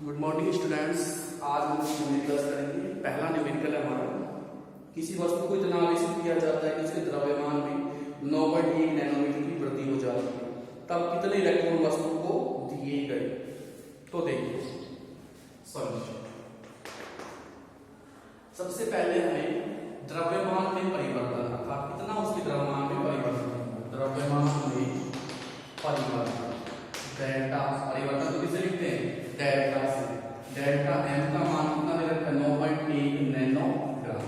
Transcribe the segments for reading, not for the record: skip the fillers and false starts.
Good morning students. आज हम numericals करेंगे। पहला न्यूमेरिकल है हमारा, किसी वस्तु को इतना आवेशित किया जाता है कि उसके द्रव्यमान में 9.1 नैनोमीटर की वृद्धि हो जाती है, तब कितने इलेक्ट्रॉन वस्तु को दिए गए। तो देखिए सॉल्यूशन। सबसे पहले हमें द्रव्यमान में परिवर्तन अर्थात कितना उसके द्रव्यमान में परिवर्तन, द्रव्यमान में परिवर्तन डेल्टा परिवर्तन तो किसे लिखते हैं, डेल्टा से। डेल्टा एम का मान कितना दे रखा है, 9.1 नैनोग्राम।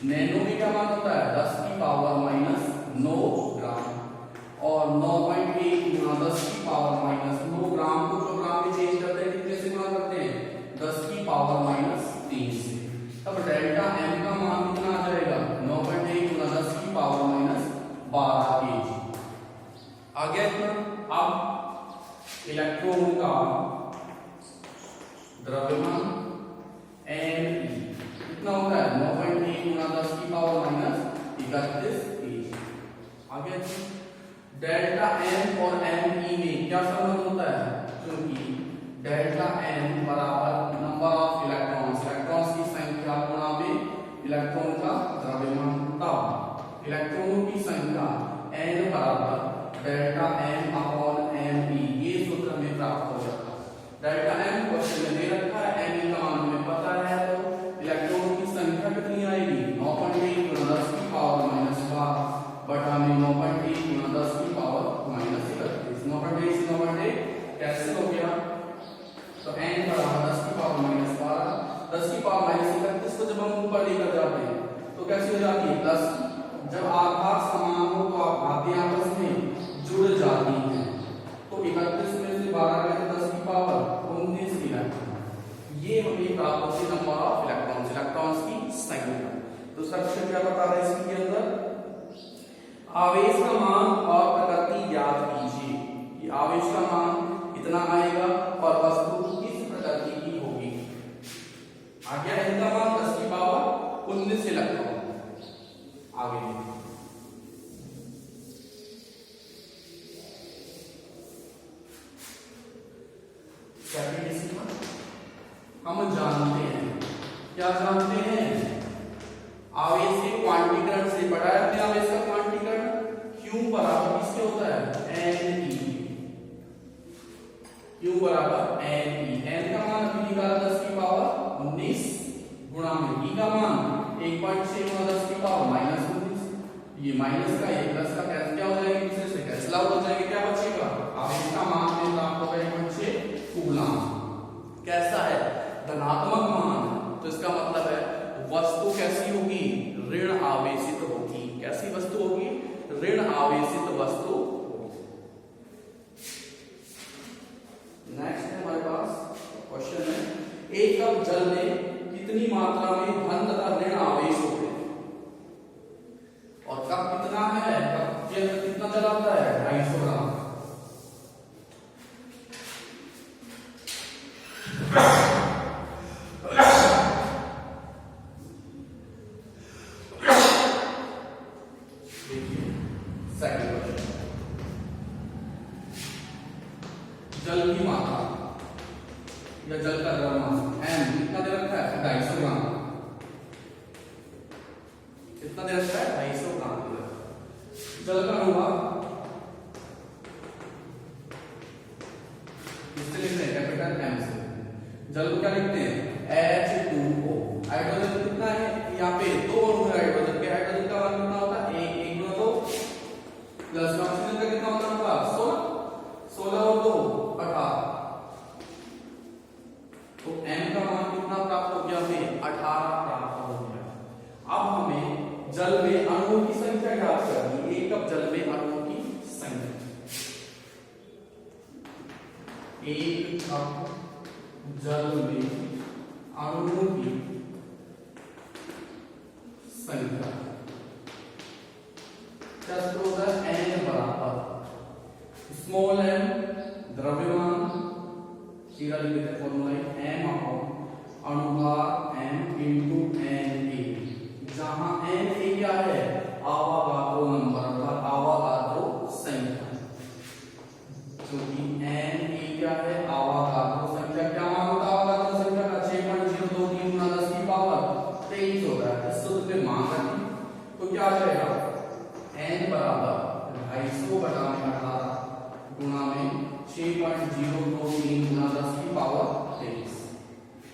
नैनो में क्या मान होता है, 10 की पावर माइनस 9 ग्राम। और 9.1 गुणा 10 की पावर माइनस 9 ग्राम को जो ग्राम में चेंज करते हैं कितने से गुणा करते हैं, 10 की पावर माइनस 3 से। तब डेल्टा एम का मान कितना आ जाएगा, 9.1 गुणा 10 की पावर माइनस 12 kg आ गया इतना। अब इलेक्ट्रॉन का द्रव्यमान एम कितना होता है, 9.1 गुणा 10 की पावर माइनस 31 kg आ गया। डेल्टा एम और एम ई में क्या संबंध होता है, क्योंकि डेल्टा एम बराबर नंबर ऑफ इलेक्ट्रॉन्स, इलेक्ट्रॉन्स की संख्या गुणा में इलेक्ट्रॉन का द्रव्यमान होता है। इलेक्ट्रॉनों की संख्या n बराबर delta M upon M E, ये सूत्र हमें प्राप्त हो जाता है। डेल्टा एम क्वेश्चन में दे रखा है, एम ई का मान हमें पता है, तो इलेक्ट्रॉनों की संख्या कितनी आएगी, 9.1 गुणा 10 की पावर माइनस 12 बटा में 9.1 गुणा 10 की पावर माइनस 31। 9.1 से 9.1 कैंसिल हो गया, तो n बराबर 10 की पावर माइनस 12, 10 की पावर माइनस 31 को जब हम ऊपर लेकर जाते हैं तो कैसी हो जाती है, प्लस। जब आधार समान हो तो आधार आपस में जुड़ जाती हैं, तो 31 में से 12 में 10 की पावर 19 इलेक्ट्रॉन, ये हमें प्राप्त होती है नंबर ऑफ इलेक्ट्रॉन्स, इलेक्ट्रॉन्स की संख्या। दूसरा क्वेश्चन क्या बता रहा है इसके अंदर, आवेश का मान और प्रकृति ज्ञात कीजिए। कि आवेश का मान इतना आएगा और वस्तु किस प्रकृति की होगी। आ गया इनका मान 10 की पावर 19 इलेक्ट्रॉन। आगे हम जानते हैं, क्या जानते हैं, आवेश के क्वांटीकरण से बड़ा है आवेश का क्वांटीकरण Q बराबर किसके होता है, Ne। Q बराबर Ne, n का मान अभी निकाला 10 की पावर 19 गुणा में E का मान 1.6 गुणा 10 की पावर माइनस 19। ये माइनस का ये प्लस का कैंसिल क्या हो जाएगा, दूसरे से कैंसिल आउट हो जाएगा, क्या बचेगा, आवेश का मान में प्राप्त होगा 1.6 कूलम। कैसा है, धनात्मक मान, तो इसका मतलब है वस्तु कैसी होगी, ऋण आवेशित होगी। कैसी वस्तु होगी, ऋण आवेशित वस्तु होगी। नेक्स्ट है हमारे पास क्वेश्चन है, एक कप जल में कितनी मात्रा में धन तथा ऋण आवेश होते हैं। और कप कितना है, कप के अंदर कितना जल आता है, 250 ग्राम। जल की मात्रा या जल का द्रव्यमान m कितना दे रखा है, 250 ग्राम। कितना दे रखा है, 250 ग्राम। जल का अनुपात इससे लिखते हैं कैपिटल M से। जल को क्या लिखते हैं, H2O। हाइड्रोजन कितना है, यहाँ पे 2 अणु है हाइड्रोजन के, हाइड्रोजन का मान कितना होता है, 1 गुणा 2 प्लस ऑक्सीजन का कितना होता है, 16 और 2 18। तो m का मान कितना प्राप्त हो गया, हमें 18 प्राप्त हो गया। अब हमें जल में अणुओं की संख्या ज्ञात करनी है। एक कप जल में अणुओं की संख्या, एक कप जल में अणुओं की संख्या n बराबर स्मॉल m द्रव्यमान, सीधा लिख देते हैं फॉर्मूला m अपॉन अनुपात m इंटू Na, जहां Na क्या है, आवागाद्रो नंबर अर्थात आवागाद्रो संख्या, क्योंकि Na क्या है, आवागाद्रो संख्या क्या मान होता 6.023 गुना 10 की पावर 23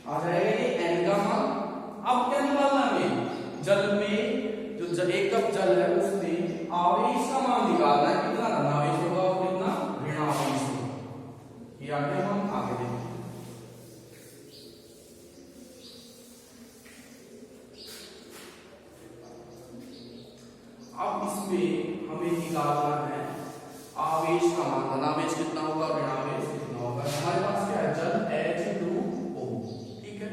आ जाएगा ये n का मान। अब क्या निकालना है, जल में जो एक कप जल है उसमें आवेश का मान निकालना है, कितना धनावेश होगा और कितना ऋणावेश होगा। ये आगे हम आगे देखेंगे। अब इसमें हमें निकालना है आवेश का मान, धनावेश कितना होगा, ऋणावेश कितना होगा। हमारे पास क्या है, जल H2O, ठीक है।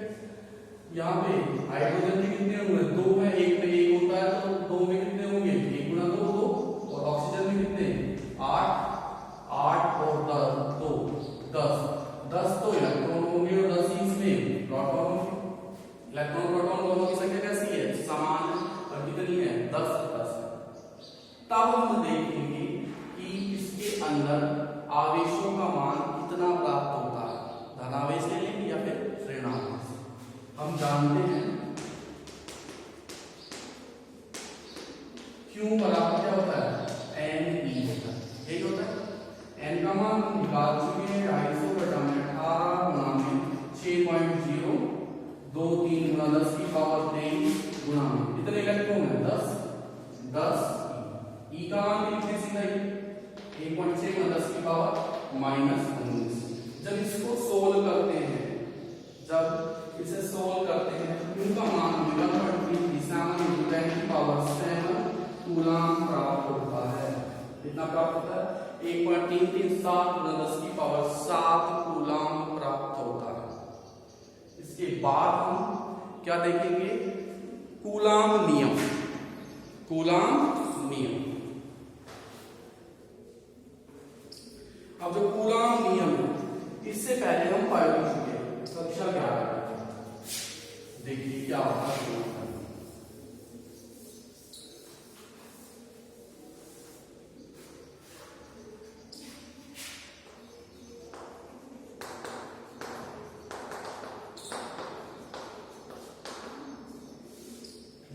यहाँ पे हाइड्रोजन में कितने होंगे, 2 है, एक में 1 होता है तो 2 में कितने होंगे, 1 गुना 2 2, और ऑक्सीजन में कितने 8 8 और 2 10 10 तो इलेक्ट्रॉन होंगे और 10 इसमें प्रोटॉन होंगे। इलेक्ट्रॉन प्रोटॉन दोनों की संख्या कैसी है, समान है, और कितनी है 10 10। तब हम देखेंगे कि इसके अंदर आवेशों का मान कितना प्राप्त होता है, धनावेश ले लेंगे या फिर ऋणावेश। हम जानते हैं Q बराबर क्या होता है, Ne होता है, यही होता है। n का मान हम निकाल चुके हैं, 250 बटा 18 गुना में 6.023 गुना 10 की पावर 23 गुना में कितने इलेक्ट्रॉन है, 10 10 E का मान लिखने सीधा 1.6 गुना 10 की पावर -19। जब इसको सोल्व करते हैं, जब इसे सोल्व करते हैं तो Q का मान 1.37 की पावर 7 कूलाम प्राप्त होता है। कितना प्राप्त होता है, 1.337 गुना 10 की पावर 7 कूलाम प्राप्त होता है। इसके बाद हम क्या देखेंगे, कूलाम नियम। कूलाम नियम, अब जो कूलाम नियम है इससे पहले हम पढ़ चुके हैं, कक्षा 11 देखिए क्या होता है।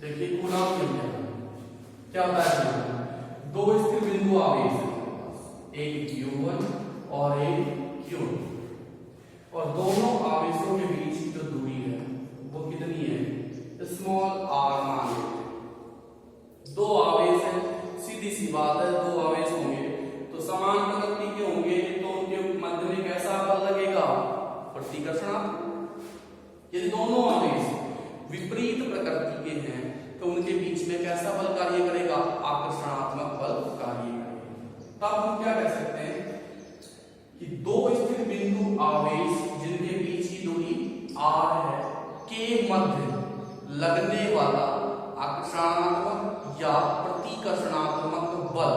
देखिए कूलाम नियम क्या होता है, दो स्थिर बिंदु आवेश है, एक Q1 और एक Q2, और दोनों आवेशों के बीच की जो दूरी है वो कितनी है, स्मॉल r मान लेते हैं। दो आवेश है, सीधी सी बात है, दो आवेश होंगे तो समान प्रकृति के होंगे तो उनके मध्य में कैसा बल लगेगा, प्रतिकर्षणात्मक। यदि दोनों आवेश विपरीत प्रकृति के हैं तो उनके बीच में कैसा बल कार्य करेगा, आकर्षणात्मक बल कार्य करेगा। तब हम क्या कह सकते हैं कि दो स्थिर बिंदु आवेश जिनके बीच की दूरी r है के मध्य लगने वाला आकर्षणात्मक या प्रतिकर्षणात्मक बल,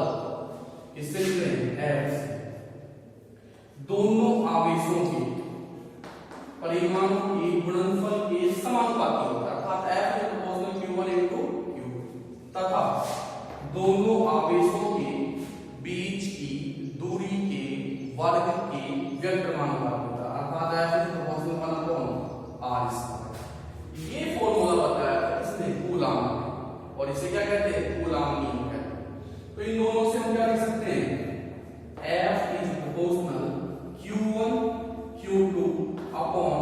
इससे लिख रहे हैं F, दोनों आवेशों के परिमाणों के गुणनफल के समानुपाती होता है, अर्थात F is proportional Q1 into Q, तथा दोनों आवेशों के बीच की दूरी के वर्ग के व्यक्त समानुपाती होता है, अर्थात F इज प्रोपोर्शनल 1/r²। ये फॉर्मूला बताया था इसने कूलाम, और इसे क्या कहते हैं, कूलाम नियम कहते हैं। तो इन दोनों से हम क्या लिख सकते हैं, F is proportional Q1 Q2 upon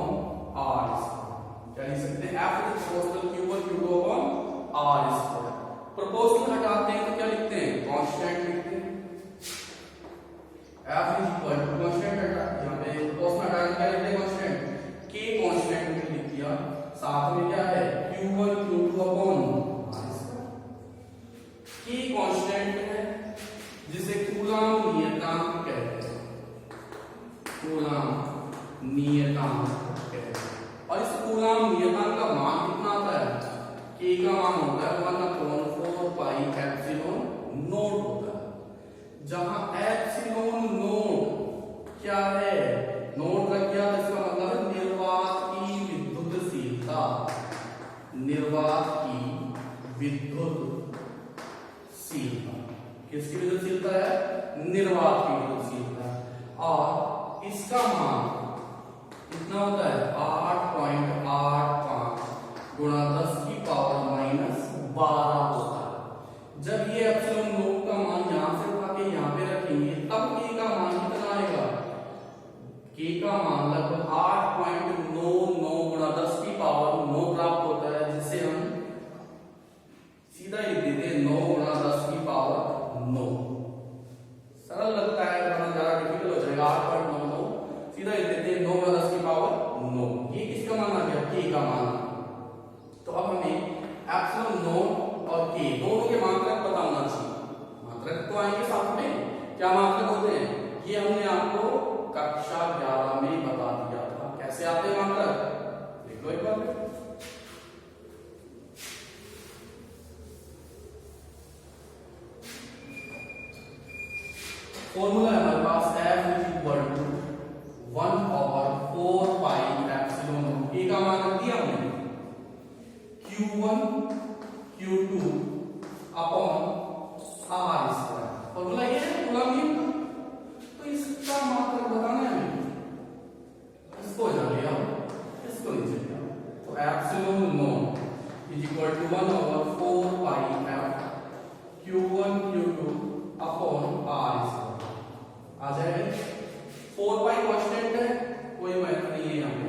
r²। क्या लिख सकते हैं, F is proportional Q1 Q2 upon r²। Proportional हटाते हैं तो क्या लिखते हैं, कांस्टेंट लिखते हैं। F is equal to constant, यहां पे प्रोपोर्शनल हटाने क्या लिखते हैं, कांस्टेंट, k कांस्टेंट में लिख दिया, साथ में क्या है Q1 Q2 upon r²। k constant है जिसे कूलाम नियतांक कहते हैं, कूलाम नियतांक कहते हैं। और इस कूलाम नियतांक का मान कितना आता है, k का मान होता है 1/4 पाई एप्सिलॉन नॉट होता है, जहां एप्सिलॉन नॉट क्या है, नॉट लग गया तो इसका मतलब है निर्वात की विद्युतशीलता, निर्वात की विद्युतशीलता, किसकी विद्युतशीलता है, निर्वात की विद्युतशीलता। और इसका मान कितना होता है, 8.85 गुणा 10 की पावर -12 होता है। जब ये एप्सिलॉन नॉट का मान यहां से उठा के यहां पे रखेंगे तब k का मान कितना आएगा, ये हमने आपको कक्षा 11 में बता दिया था। कैसे आते हैं मात्रक, देख लो एक बार। फॉर्मूला है हमारे पास f is equal to 1/4 pi epsilon naught. A का मान रख दिया हमने q1 q2 upon r square. Formula ये है कूलम नियम का, तो इसका मात्रक बताना है हमें। इसको जान लिया, इसको नीचे लिया, तो epsilon naught is equal to 1/4 pi f q1 q2 upon r square आ जाएगा। 4 पाई कांस्टेंट है, कोई महत्व नहीं है यहाँ पे।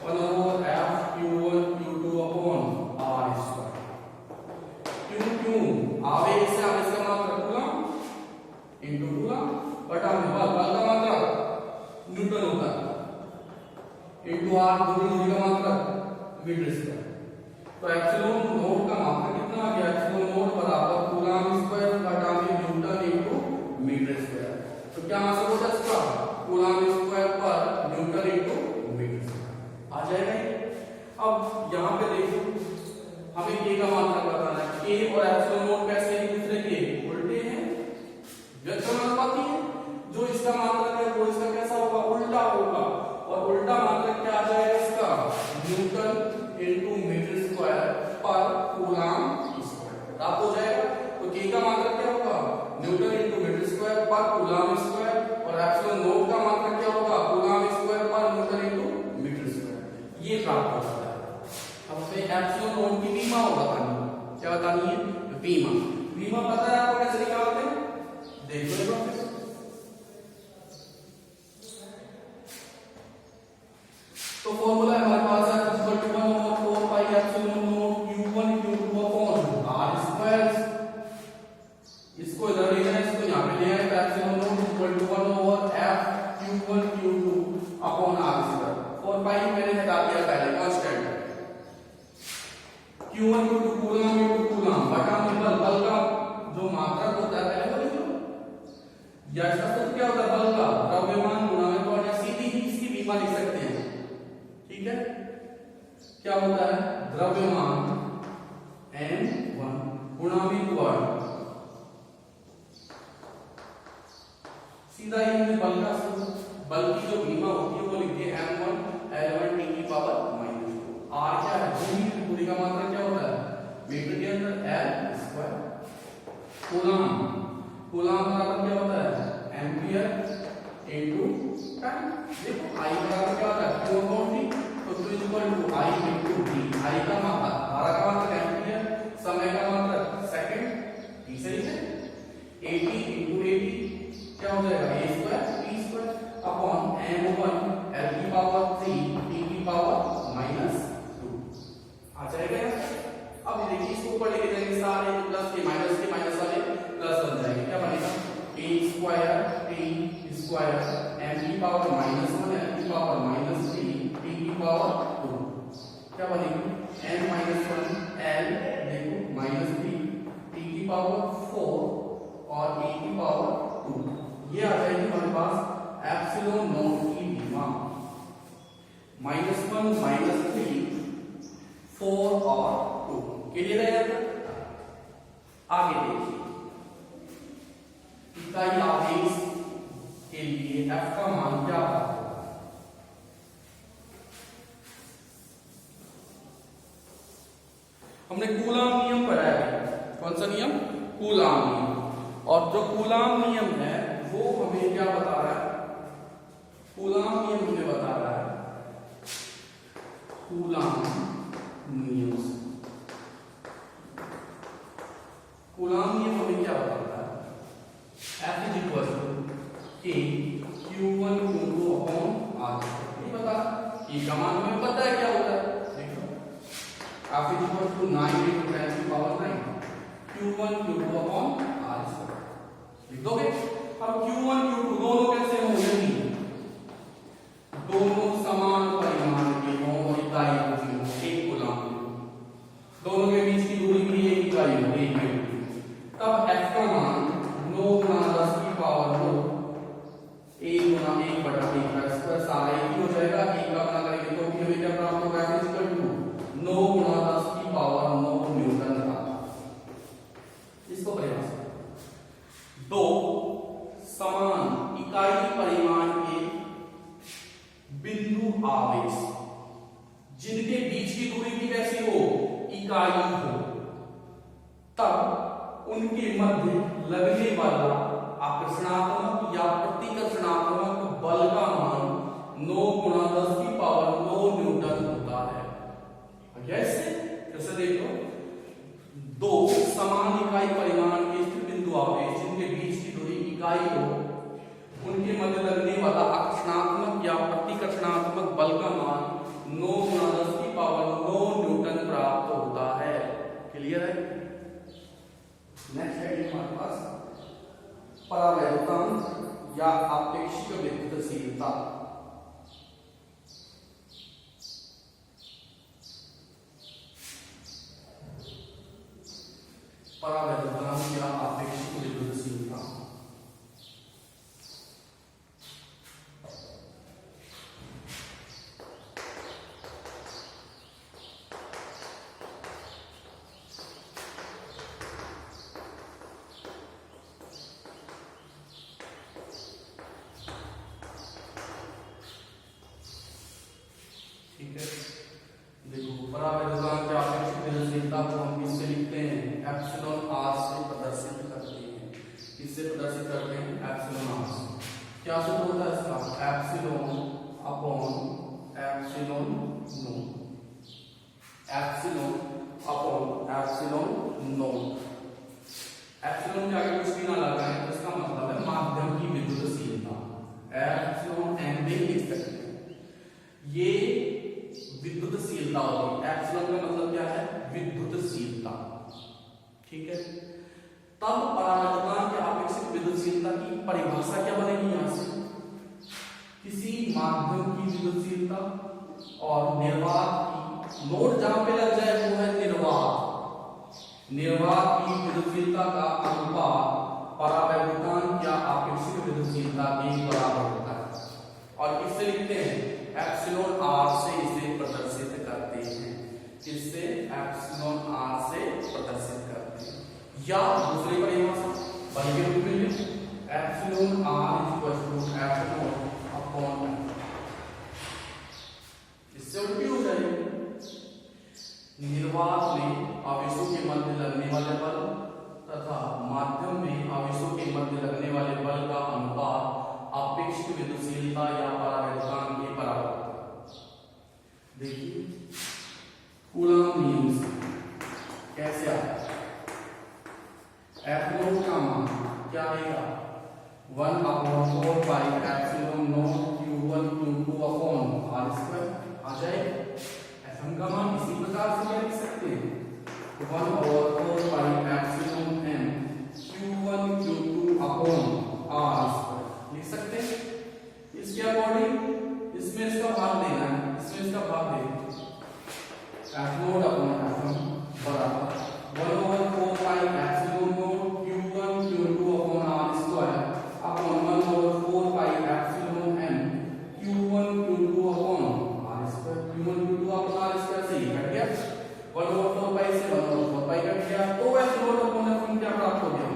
1/f q1 q2 upon r square. क्यों आवेश से आवेश का मात्रक कूलम इनटू कूलम बटा में बल का मात्रक न्यूटन होता है इनटू r दूरी का मात्रक मीटर स्क्वायर। तो एप्सिलॉन नॉट का मात्रक कितना आ गया, एप्सिलॉन नॉट बराबर कूलम स्क्वायर बटा में न्यूटन इनटू मीटर स्क्वायर। तो क्या आंसर होता है इसका, कूलम स्क्वायर पर न्यूटन इनटू मीटर स्क्वायर आ जाएगा। अब यहाँ पे देखो हमें k का मात्रक बताना है। k और एप्सिलॉन नॉट कैसे एक दूसरे के उल्टे हैं, व्युत्क्रमानुपाती है। जो इसका मात्रक है वो इसका कैसा होगा, उल्टा होगा। और उल्टा मात्रक क्या आ जाएगा इसका, न्यूटन इनटू मीटर स्क्वायर पर कूलम स्क्वायर प्राप्त हो जाएगा। तो k का मात्रक क्या होगा, न्यूटन इनटू मीटर स्क्वायर पर कूलम स्क्वायर, और एप्सिलॉन नॉट का मात्रक क्या होगा, कूलम स्क्वायर पर न्यूटन इनटू मीटर स्क्वायर। ये प्राप्त हो जाता है। अब हमें एप्सिलॉन नॉट की विमा बतानी है। क्या बतानी है, विमा। विमा पता है आपको कैसे निकालते हैं, देखो एक बार। तो फॉर्मूला है हमारे पास है 1/4 pi epsilon naught q1 q2 upon r square. इसको इधर लेना है, इसको यहां पे ले आए। Epsilon naught equal to 1/f q1 q2 upon r square. 4 pi मैंने हटा दिया पहले, constant q1 q2 coulomb into coulomb बटा में बल का जो मात्रक होता है पहले वो लिख लो। या इसका सूत्र क्या होता है, बल का द्रव्यमान गुणा में त्वरण, या सीधी ही इसकी विमा लिख सकते हैं। ठीक है, क्या होता है, द्रव्यमान m1 गुणा में त्वरण, सीधा ही हमने बल का सूत्र, बल की जो विमा होती है वो लिखते हैं m1 l1 t की पावर -2। r क्या है, दूरी का मात्रक क्या होता है, मीटर के अंदर l स्क्वायर। कूलम बराबर क्या होता है, एम्पियर इनटू टाइम। देखो I बराबर क्या होता है, 4 तो 2 equal to I into t। I का मात्रक, धारा का मात्रक एम्पियर, समय का मात्रक सेकंड, t सही है। 80 इनटू 80 क्या हो जाएगा, a square t square upon m1 l की पावर 3 t की पावर -2 आ जाएगा। अब ये देखिए इसको ऊपर लेके जाएंगे, सारे प्लस के माइनस वाले प्लस बन जाएंगे। क्या बनेगा, a square t square m की पावर -1 l की पावर -3 t की पावर 2। क्या बनेगी, m -1 l देखो -3 t की पावर 4 और a की पावर 2। ये आ जाएगी हमारे पास एप्सिलॉन नॉट की विमा। -1 -3 4 और 2 के लिए रहेगा। आगे देखिए, इकाई आवेश के लिए f का मान क्या होगा। हमने कूलम नियम पढ़ा है, कौन सा नियम, कूलम नियम। और जो कूलम नियम है वो हमें क्या बता रहा है, कूलम नियम हमें बता रहा है, कूलम नियम हमें क्या बताता है, F is equal to K Q1 Q2 upon R। ये बता, ये का मान हमें पता है क्या होता है, देखो F is equal to 9 into 10 की power 9 Q1 Q2 upon R square लिख दोगे। अब Q1 Q2 दोनों कैसे होंगे, दोनों समान परिमाण के हों, इकाई होगी, एक कूलम, दोनों के बीच की दूरी भी एक इकाई होगी, 1 मीटर। तब F का मान 9 × 10 की पावर 9 इकाई परिमाण के बिंदु आवेश जिनके बीच की दूरी भी कैसी हो, इकाई हो, तब उनके मध्य लगने वाला आकर्षणात्मक या प्रतिकर्षणात्मक बल का मान 9 × 10⁻9 न्यूटन होता है। कैसे देखो, दो समान इकाई परिमाण के स्थिर बिंदु आवेश जिनके बीच की दूरी इकाई हो, उनके मध्य लगने वाला आकर्षणात्मक या प्रतिकर्षणात्मक बल का मान 9 × 10⁻9 न्यूटन प्राप्त होता है। क्लियर है? नेक्स्ट है हमारे पास परावैद्युतांक या आपेक्षिक विद्युतशीलता। परावैद्युतांक या आपेक्षिक विद्युतशीलता देखो, परावैद्युतांक या आपेक्षिक विद्युतशीलता को हम किससे लिखते हैं, एप्सिलॉन आर से प्रदर्शित करते हैं। किससे प्रदर्शित करते हैं, एप्सिलॉन आर से। क्या सूत्र होता है इसका, epsilon upon epsilon not, epsilon upon epsilon not. Epsilon के आगे कुछ भी ना लगाएं तो इसका मतलब है माध्यम की विद्युतशीलता, एप्सिलॉन एम भी लिख सकते हैं। ये विद्युतशीलता होती है, एप्सिलॉन का मतलब क्या है, विद्युतशीलता। ठीक है, तब परावैद्युतांक के आपेक्षिक विद्युतशीलता की परिभाषा क्या बनेगी, यहां से किसी माध्यम की विद्युतशीलता और निर्वात की, नोट जहां पे लग जाए वो है निर्वात, निर्वात की विद्युतशीलता का अनुपात परावैद्युतांक या आपेक्षिक विद्युतशीलता के बराबर होता है। और किससे लिखते हैं, एप्सिलॉन आर से इसे प्रदर्शित करते हैं। किससे, एप्सिलॉन आर से प्रदर्शित करते हैं। या दूसरी परिभाषा बल के रूप में लिख, एप्सिलॉन आर एप्सिलॉन अपॉन, इससे उल्टी हो जाएगी। निर्वात में आवेशों के मध्य लगने वाले बल तथा माध्यम में आवेशों के मध्य लगने वाले बल का अनुपात आपेक्षिक विद्युतशीलता या परावैद्युतांक के बराबर होता है। देखिए, कूलॉम नियम से कैसे आता है, एफ नोट का मान क्या आएगा, 1/4 epsilon naught q1 q2 upon r square आ जाए। एफएम का मान इसी प्रकार से क्या लिख सकते हैं, 1/4 epsilon m q1 q2 upon r square लिख सकते हैं। इसके अकॉर्डिंग इसमें इसका भाग देना है, इसमें इसका भाग देना, एफ नोट अपॉन एफएम बराबर 1/4 epsilon naught q1 q2 upon r square upon 1/4 epsilon m q1 q2 upon r square. q1 q2 upon r square से ही कट गया, 1/4 से 1/4 कट गया, तो f नोट अपॉन एफएम क्या प्राप्त हो गया,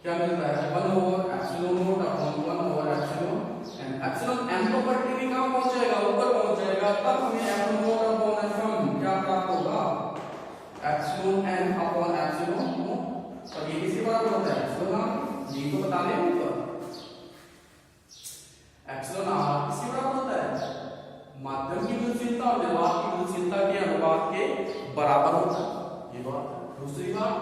क्या मिलता है, 1/एप्सिलॉन नॉट अपॉन 1/एप्सिलॉन m। एप्सिलॉन m तो पट्टी में कहां पहुंच जाएगा, ऊपर पहुंच जाएगा, तब हमें f नोट अपॉन एफएम क्या प्राप्त होगा, epsilon n upon epsilon not. और ये किसके बराबर होता है, एप्सिलॉन r, ये तो बता दें ऊपर, एप्सिलॉन r किसके बराबर होता है, माध्यम की विद्युतशीलता और निर्वात की विद्युतशीलता के अनुपात के बराबर होता है। ये बात। दूसरी बात,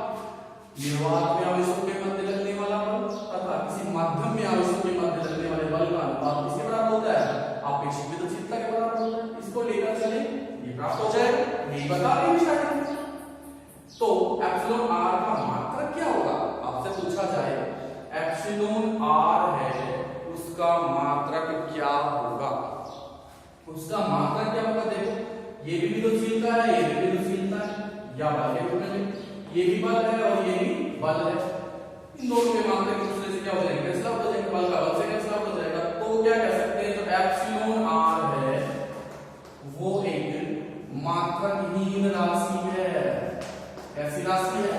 निर्वात में आवेशों के मध्य लगने वाला बल तथा किसी माध्यम में आवेशों के मध्य लगने वाले बल का अनुपात किसके बराबर होता है, आपेक्षिक विद्युतशीलता के बराबर होता है। इसको लेकर चले, ये प्राप्त हो जाएगा, ये बता देंगे स्टार्टिंग में। तो एप्सिलॉन आर का मात्रक क्या होगा, आपसे पूछा जाए एप्सिलॉन आर है, उसका मात्रक क्या होगा, उसका मात्रक क्या होगा। देखो, ये भी विद्युतशीलता है, ये भी विद्युतशीलता है, या बल के रूप में, ये भी बल है और ये भी बल है। इन दोनों के मात्रक एक दूसरे से क्या हो जाएंगे, कैंसिल आउट हो जाएंगे, बल का बल से कैंसिल आउट हो जाएगा। तो क्या कह सकते हैं, जो एप्सिलॉन आर है वो एक मात्रकहीन राशि है। कैसी राशि है,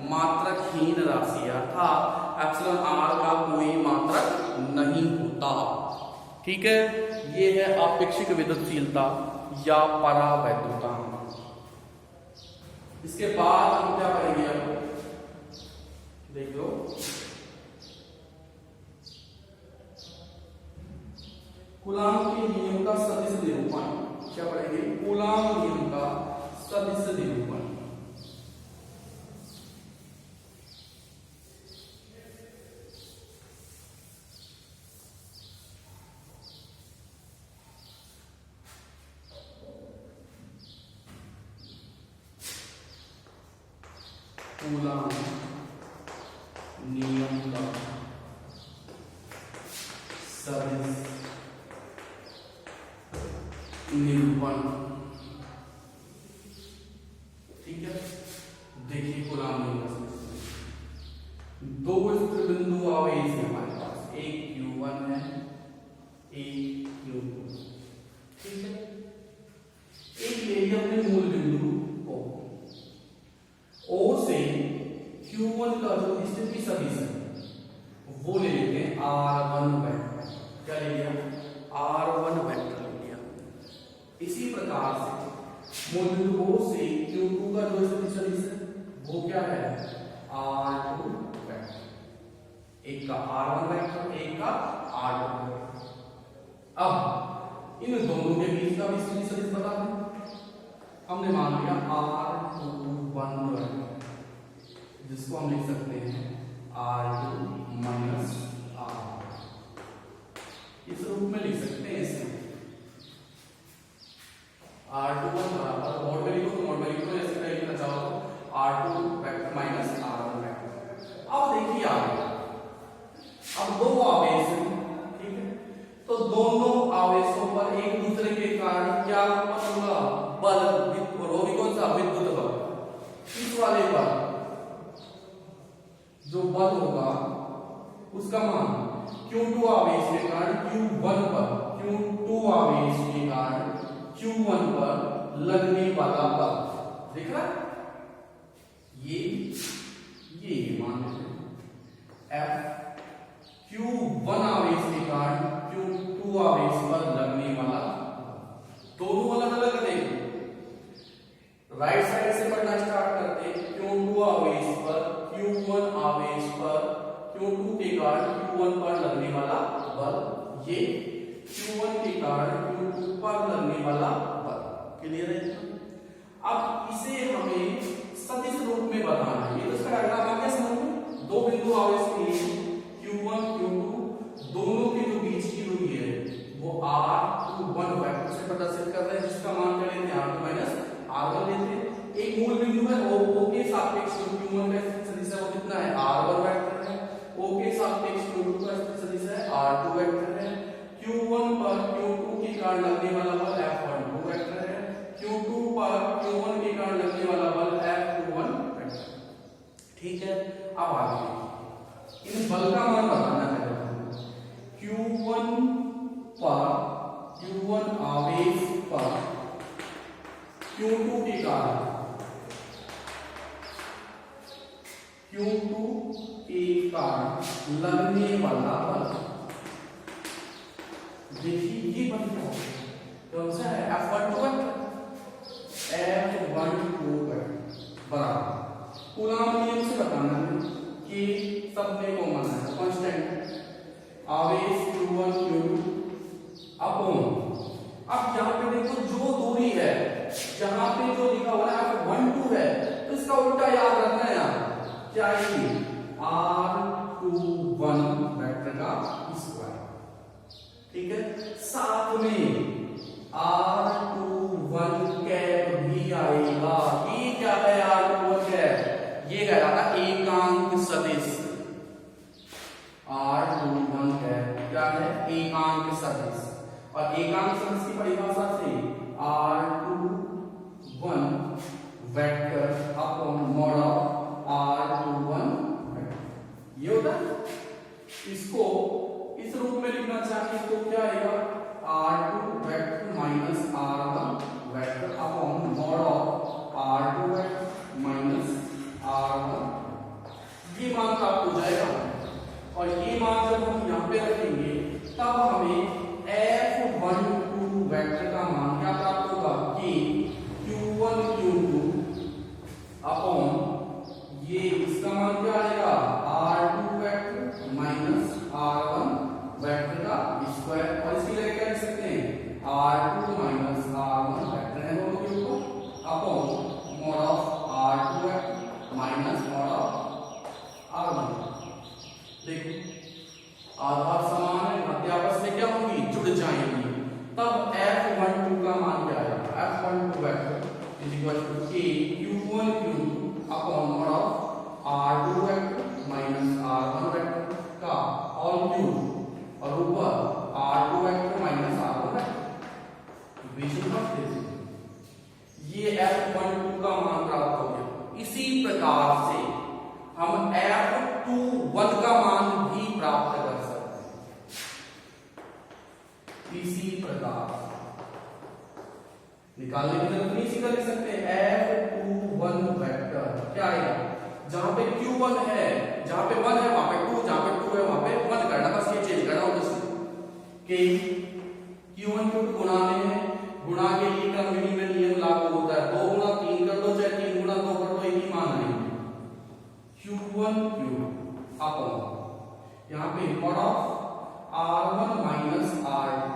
मात्रकहीन राशि है, अर्थात एप्सिलॉन आर का कोई मात्रक विद्युतशीलता। ठीक है, ये है आपेक्षिक विद्युतशीलता या परावैद्युतांक। इसके बाद हम क्या करेंगे, अब देख लो, कूलाम के नियम का सदिश निरूपण। क्या पढ़ेंगे? कूलाम नियम का सदिश निरूपण। कूलाम नियम का सदिश निरूपण। ठीक है, देखिए कूलाम नियम का सदिश, दो स्थिर बिंदु आवेश है हमारे पास, एक Q1 है, एक Q2। ठीक है, एक ले लिया अपने मूल बिंदु O से Q1 का जो स्थिति सदिश है वो ले लेते हैं R1 वेक्टर। क्या ले लिया? R1 वेक्टर ले लिया। इसी प्रकार से मूल बिंदु O से Q2 का जो स्थिति सदिश है वो क्या है? R2 vector. एक का R1 वेक्टर, एक का R2 वेक्टर। अब इन दोनों के बीच का भी स्थिति सदिश बता दें। हमने मान लिया R21 वेक्टर, जिसको हम लिख सकते हैं R2 माइनस R। इस रूप में लिख सकते हैं इसे R21 बराबर मोड में लिखो तो मोड में लिखो, ऐसे कहीं लिखना चाहो तो R2 vector minus R1 vector. अब देखिए आगे, अब दो आवेश हैं, ठीक है, तो दोनों आवेशों पर एक दूसरे के कारण क्या उत्पन्न होगा? बल, कौन सा? विद्युत बल। इस वाले पर जो बल होगा उसका मान Q2 आवेश के कारण Q1 पर, Q2 आवेश के कारण Q1 पर लगने वाला बल दिख रहा है? ये मान लेते हैं F Q1 आवेश के कारण Q2 आवेश पर लगने वाला, दोनों अलग अलग देखें। राइट साइड से पढ़ना स्टार्ट करते हैं। Q2 आवेश पर Q1 आवेश पर Q2 के कारण Q1 पर लगने वाला बल, ये Q1 के कारण Q2 पर लगने वाला बल। क्लियर है? अब इसे हमें सदिश रूप में बताना है। ये तो इसका डायग्राम आ गया समझ में। दो बिंदु आवेश के लिए Q1 Q2 दोनों के जो बीच की दूरी है वो R21 वेक्टर से प्रदर्शित कर रहे हैं, जिसका मान क्या लेते हैं? R2 माइनस R1 लेते हैं। एक मूल बिंदु है O के सापेक्ष Q1 का सदिश है वो कितना है? R1 वेक्टर है। O के सापेक्ष Q2 का सदिश है R2 वेक्टर है। Q1 पर Q2 के कारण लगने वाला बल F12 वेक्टर है। Q2 पर Q1 के कारण लगने वाला बल F21 वेक्टर। ठीक है, अब आगे इन बल का मान बताना है। Q1 आवेश पर Q2 के कारण लगने वाला बल, देखिए ये बल क्या है? कौन सा है? F12 बराबर कूलाम नियम से बताना है कि सब में कॉमन है, कांस्टेंट आवेश Q1 Q2 अपॉन। अब यहाँ पे देखो जो दूरी है, जहां पे जो लिखा हुआ है F12 है, तो इसका उल्टा याद रखना है यार, क्या है? R21 वेक्टर का स्क्वायर। ठीक है, साथ में R21 कैप भी आएगा। ये क्या है? R21 कैप, ये कह रहा था एकांक सदिश। R21 कैप क्या है? एकांक सदिश। और एकांक सदिश की परिभाषा से R21 vector upon mod of R21 vector, ये होता है। इसको इस रूप में लिखना चाहिए तो क्या आएगा? R2 vector minus R1 vector upon mod of R2 vector minus R1। ये मान प्राप्त हो जाएगा, और ये मान जब हम यहाँ पे रखेंगे तब आधार समान है, घातें आपस में क्या होंगी, जुड़ जाएंगी, तब F12 का मान क्या आएगा, F12 vector is equal to K Q1 Q2 upon mod of R2 vector minus R1 vector का ऑल क्यूब और ऊपर R2 vector minus R1 vector, equation first है। ये F12 का मान प्राप्त हो गया। इसी प्रकार से हम F21 का मान भी प्राप्त कर सकते हैं। इसी प्रकार निकालने की जरूरत नहीं, सीधा लिख सकते हैं F21 वेक्टर क्या आएगा, जहां पे Q1 है, जहां पे 1 है वहां पे 2, जहां पे 2 है वहां पे 1 करना, बस ये चेंज करना होगा कि Q1 Q2 गुणा में है, गुणा के लिए क्रमविधि में नियम लागू होता है, 2 गुणा 3 कर दो चाहे 3 गुणा 2 कर दो, एक ही मान आएंगे Q1 Q2 अपॉन यहाँ पे mod of R1 minus R2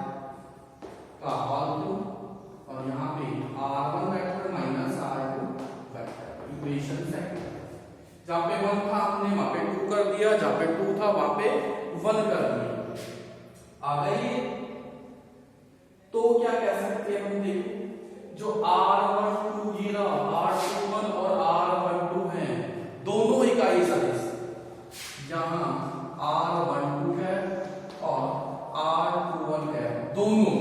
का होल क्यूब और यहाँ पे R1 vector minus R2 vector, equation second. जहाँ पे 1 था हमने वहां पे 2 कर दिया, जहाँ पे 2 था वहां पे 1 कर दिया। आ गई, तो क्या कह सकते हैं हम, देखो जो R12 ये रहा, R21 और R12 है दोनों इकाई सदिश, जहां R12 है और R21 है, दोनों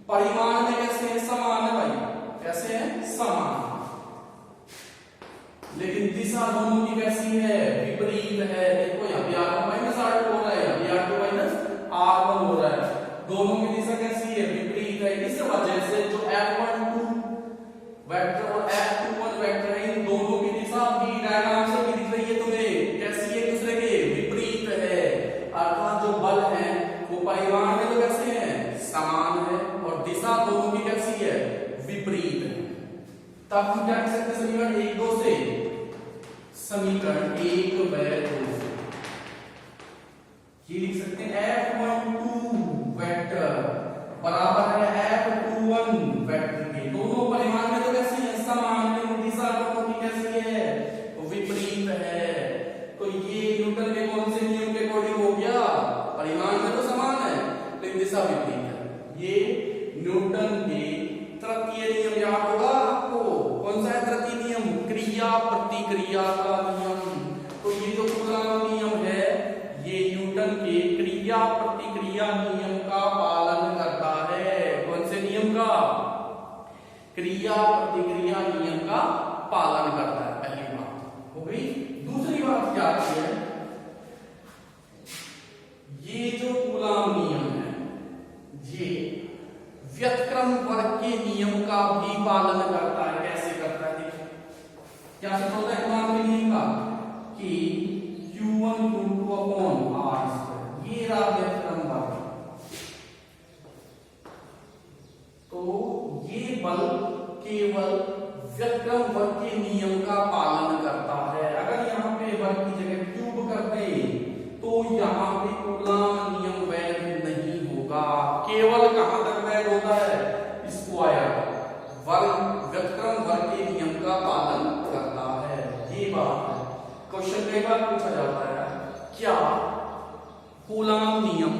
परिमाण में कैसे हैं, समान है भाई, कैसे हैं, समान, लेकिन दिशा दोनों की कैसी है, विपरीत है। देखो यहाँ पे R1 माइनस R2 हो रहा है, यहाँ पे R2 माइनस R1 हो रहा है, दोनों की दिशा कैसी है, विपरीत है। इस वजह से जो F12 वेक्टर और F21 वेक्टर है, इन दोनों की दिशा भी डायग्राम से भी दिख रही है तुम्हें, कैसी है, एक दूसरे के विपरीत है, अर्थात जो बल है वो परिमाण में तो कैसे है, समान है, और दिशा दोनों की कैसी है, विपरीत है। तब हम क्या कह सकते हैं, समीकरण 1 2 से, समीकरण 1 व 2 से ये लिख सकते हैं F12 वेक्टर बराबर है F21 वेक्टर के, दोनों परिमाण में तो कैसी है, समान, लेकिन दिशा दोनों की कैसी है, विपरीत है। तो ये न्यूटन के कौन से नियम के अकॉर्डिंग हो गया, परिमाण में तो समान है लेकिन दिशा विपरीत है। ये न्यूटन के तृतीय नियम याद होगा आपको, कौन सा है तृतीय नियम, क्रिया प्रतिक्रिया का नियम। तो ये जो कूलॉम नियम है ये न्यूटन के क्रिया प्रतिक्रिया नियम का पालन करता है। कौन से नियम का, क्रिया प्रतिक्रिया नियम का पालन करता है, पहली बात हो गई। दूसरी बात क्या है, ये जो कूलॉम नियम है ये व्युत्क्रम वर्ग के नियम का भी पालन करता है। कैसे करता है, देखिए क्या सूत्र होता है कूलॉम के नियम का, कि Q1 Q2 अपॉन R², ये रहा व्युत्क्रम वर्ग। तो ये बल केवल व्युत्क्रम वर्ग के नियम का पालन करता है। अगर यहाँ पे वर्ग की जगह क्यूब कर दे तो यहाँ पे कूलॉम नियम वैध नहीं होगा। केवल कहां तक वैध होता है, स्क्वायर वर्ग, व्युत्क्रम वर्ग के नियम का पालन करता है, ये बात है। क्वेश्चन कई बार पूछा जाता है, क्या कूलॉम नियम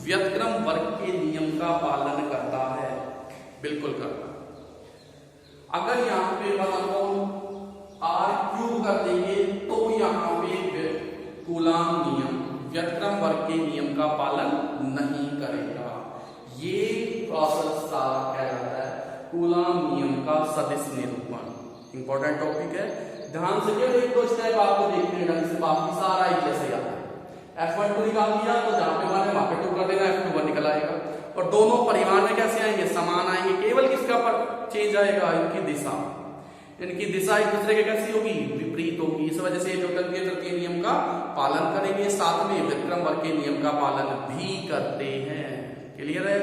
व्युत्क्रम वर्ग के नियम का पालन करता है? बिल्कुल करता है। अगर यहाँ पे R³ कर देंगे तो यहाँ पे कूलॉम नियम व्युत्क्रम वर्ग के नियम का पालन नहीं करेगा। ये प्रोसेस सारा क्या जाता है, कूलॉम नियम का सदिश निरूपण। इंपॉर्टेंट टॉपिक है, ध्यान से केवल एक दो स्टेप आपको देखने ढंग से, बाकी सारा एक जैसे आता है। F12 निकाल दिया तो जहां पे 1 है वहां पे 2 कर देना, F21 निकल आएगा, और दोनों परिमाण में कैसे आएंगे, समान आएंगे। केवल किसका पर चेंज आएगा, इनकी दिशा, इनकी दिशा एक दूसरे के कैसी होगी, विपरीत होगी। इस वजह से न्यूटन के तृतीय नियम का पालन करेंगे, साथ में व्युत्क्रम वर्ग के नियम का पालन भी करते हैं। क्लियर है?